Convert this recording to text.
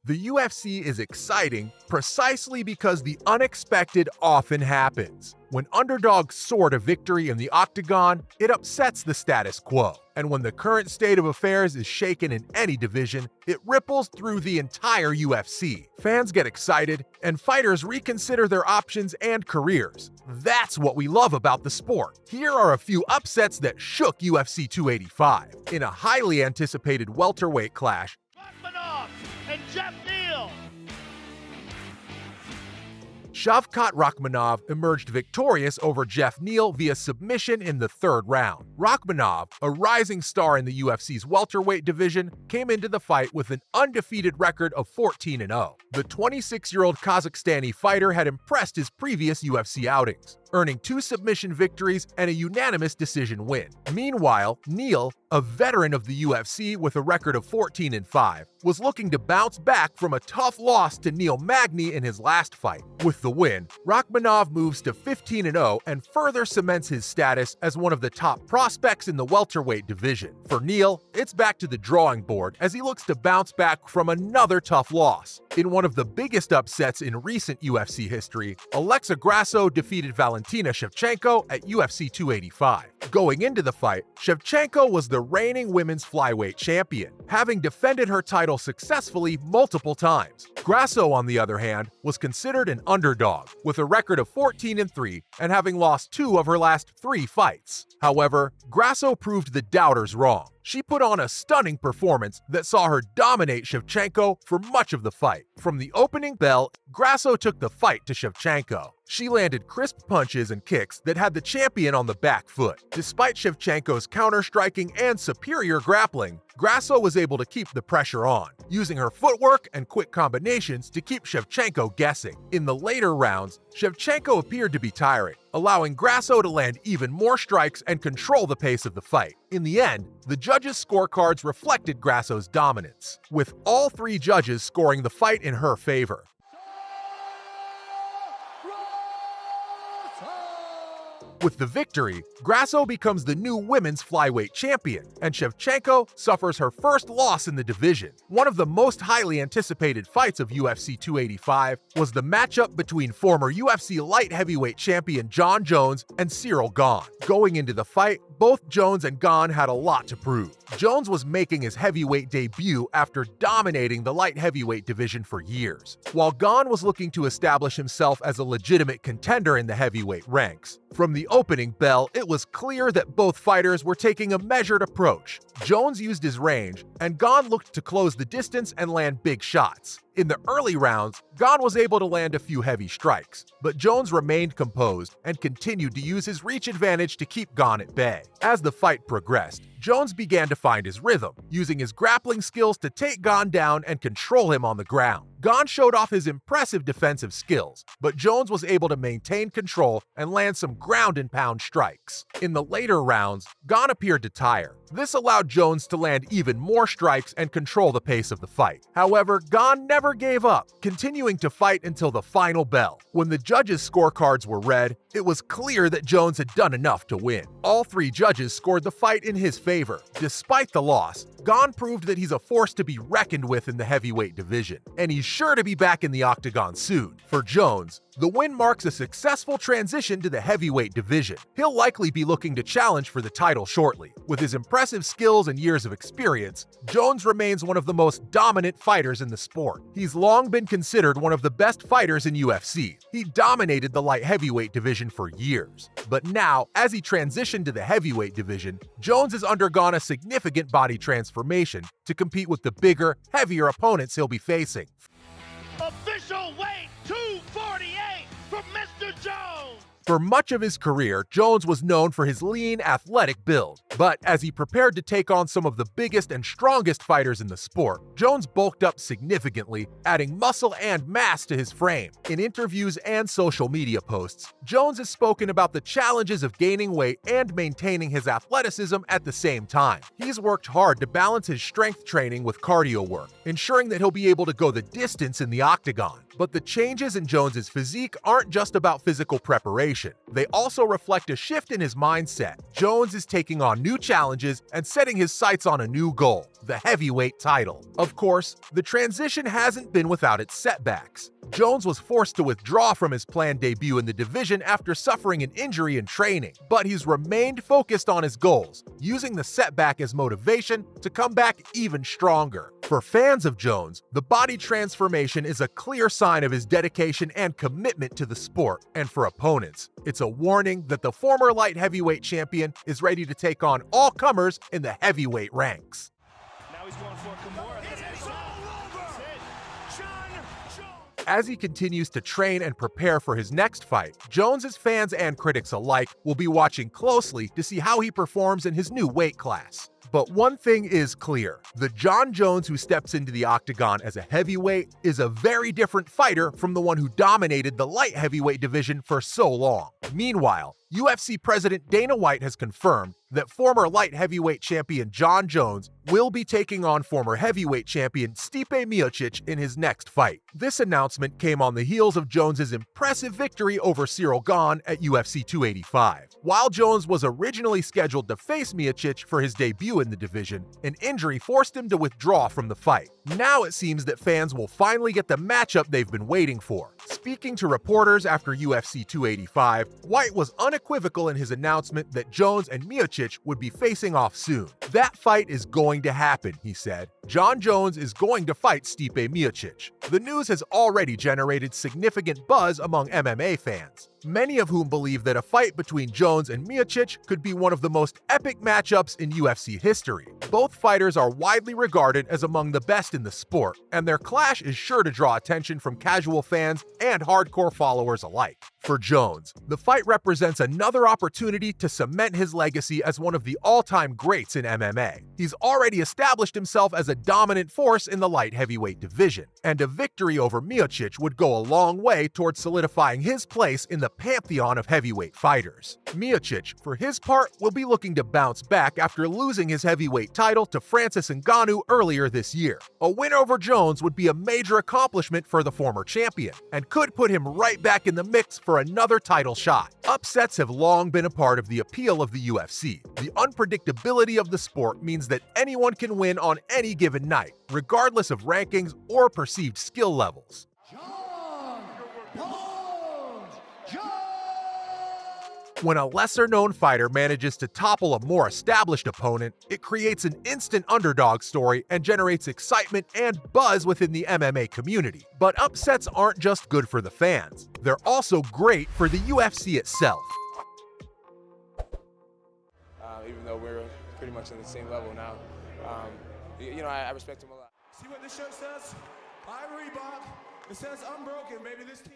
The UFC is exciting precisely because the unexpected often happens. When underdogs soar to victory in the octagon, it upsets the status quo. And when the current state of affairs is shaken in any division, it ripples through the entire UFC. Fans get excited, and fighters reconsider their options and careers. That's what we love about the sport. Here are a few upsets that shook UFC 285. In a highly anticipated welterweight clash, and Jeff Neal. Shavkat Rakhmonov emerged victorious over Jeff Neal via submission in the third round. Rakhmonov, a rising star in the UFC's welterweight division, came into the fight with an undefeated record of 14-0. The 26-year-old Kazakhstani fighter had impressed his previous UFC outings, earning 2 submission victories and a unanimous decision win. Meanwhile, Neal, a veteran of the UFC with a record of 14-5, was looking to bounce back from a tough loss to Neil Magny in his last fight. With the win, Rakhmonov moves to 15-0 and further cements his status as one of the top prospects in the welterweight division. For Neal, it's back to the drawing board as he looks to bounce back from another tough loss. In one of the biggest upsets in recent UFC history, Alexa Grasso defeated Valentina Shevchenko at UFC 285. Going into the fight, Shevchenko was the reigning women's flyweight champion, having defended her title successfully multiple times. Grasso, on the other hand, was considered an underdog, with a record of 14-3 and having lost 2 of her last 3 fights. However, Grasso proved the doubters wrong. She put on a stunning performance that saw her dominate Shevchenko for much of the fight. From the opening bell, Grasso took the fight to Shevchenko. She landed crisp punches and kicks that had the champion on the back foot. Despite Shevchenko's counter-striking and superior grappling, Grasso was able to keep the pressure on, using her footwork and quick combinations to keep Shevchenko guessing. In the later rounds, Shevchenko appeared to be tiring, allowing Grasso to land even more strikes and control the pace of the fight. In the end, the judges' scorecards reflected Grasso's dominance, with all 3 judges scoring the fight in her favor. With the victory, Grasso becomes the new women's flyweight champion, and Shevchenko suffers her first loss in the division. One of the most highly anticipated fights of UFC 285 was the matchup between former UFC light heavyweight champion Jon Jones and Cyril Gane. Going into the fight, both Jones and Gane had a lot to prove. Jones was making his heavyweight debut after dominating the light heavyweight division for years, while Gane was looking to establish himself as a legitimate contender in the heavyweight ranks. From the opening bell, it was clear that both fighters were taking a measured approach. Jones used his range, and Gane looked to close the distance and land big shots. In the early rounds, Gane was able to land a few heavy strikes, but Jones remained composed and continued to use his reach advantage to keep Gane at bay. As the fight progressed, Jones began to find his rhythm, using his grappling skills to take Gane down and control him on the ground. Gane showed off his impressive defensive skills, but Jones was able to maintain control and land some ground-and-pound strikes. In the later rounds, Gane appeared to tire. This allowed Jones to land even more strikes and control the pace of the fight. However, Gane never gave up, continuing to fight until the final bell. When the judges' scorecards were read, it was clear that Jones had done enough to win. All 3 judges scored the fight in his favor. Despite the loss, Gane proved that he's a force to be reckoned with in the heavyweight division, and he's sure to be back in the octagon soon. For Jones, the win marks a successful transition to the heavyweight division. He'll likely be looking to challenge for the title shortly. With his impressive skills and years of experience, Jones remains one of the most dominant fighters in the sport. He's long been considered one of the best fighters in UFC. He dominated the light heavyweight division for years. But now, as he transitioned to the heavyweight division, Jones has undergone a significant body transformation to compete with the bigger, heavier opponents he'll be facing. Official weight 248 for Mr. Jones. For much of his career, Jones was known for his lean, athletic build. But as he prepared to take on some of the biggest and strongest fighters in the sport, Jones bulked up significantly, adding muscle and mass to his frame. In interviews and social media posts, Jones has spoken about the challenges of gaining weight and maintaining his athleticism at the same time. He's worked hard to balance his strength training with cardio work, ensuring that he'll be able to go the distance in the octagon. But the changes in Jones's physique aren't just about physical preparation. motivation. They also reflect a shift in his mindset. Jones is taking on new challenges and setting his sights on a new goal, the heavyweight title. Of course, the transition hasn't been without its setbacks. Jones was forced to withdraw from his planned debut in the division after suffering an injury in training, but he's remained focused on his goals, using the setback as motivation to come back even stronger. For fans of Jones, the body transformation is a clear sign of his dedication and commitment to the sport, and for opponents, it's a warning that the former light heavyweight champion is ready to take on all comers in the heavyweight ranks. Now he's going for Kimura. As he continues to train and prepare for his next fight, Jones's fans and critics alike will be watching closely to see how he performs in his new weight class. But one thing is clear, the Jon Jones who steps into the octagon as a heavyweight is a very different fighter from the one who dominated the light heavyweight division for so long. Meanwhile, UFC President Dana White has confirmed that former light heavyweight champion Jon Jones will be taking on former heavyweight champion Stipe Miocic in his next fight. This announcement came on the heels of Jones's impressive victory over Cyril Gane at UFC 285. While Jones was originally scheduled to face Miocic for his debut in the division, an injury forced him to withdraw from the fight. Now it seems that fans will finally get the matchup they've been waiting for. Speaking to reporters after UFC 285, White was unequivocal in his announcement that Jones and Miocic would be facing off soon. That fight is going to happen, he said. Jon Jones is going to fight Stipe Miocic. The news has already generated significant buzz among MMA fans, many of whom believe that a fight between Jones and Miocic could be one of the most epic matchups in UFC history. Both fighters are widely regarded as among the best in the sport, and their clash is sure to draw attention from casual fans and hardcore followers alike. For Jones, the fight represents another opportunity to cement his legacy as one of the all-time greats in MMA. He's already established himself as a dominant force in the light heavyweight division, and a victory over Miocic would go a long way towards solidifying his place in the pantheon of heavyweight fighters. Miocic, for his part, will be looking to bounce back after losing his heavyweight title to Francis Ngannou earlier this year. A win over Jones would be a major accomplishment for the former champion, and could put him right back in the mix for another title shot. Upsets have long been a part of the appeal of the UFC. The unpredictability of the sport means that anyone can win on any given night, regardless of rankings or perceived skill levels. When a lesser-known fighter manages to topple a more established opponent, it creates an instant underdog story and generates excitement and buzz within the MMA community. But upsets aren't just good for the fans. They're also great for the UFC itself. Even though we're pretty much on the same level now, I respect him a lot. See what this shirt says? I'm Reebok. It says unbroken, baby. This team.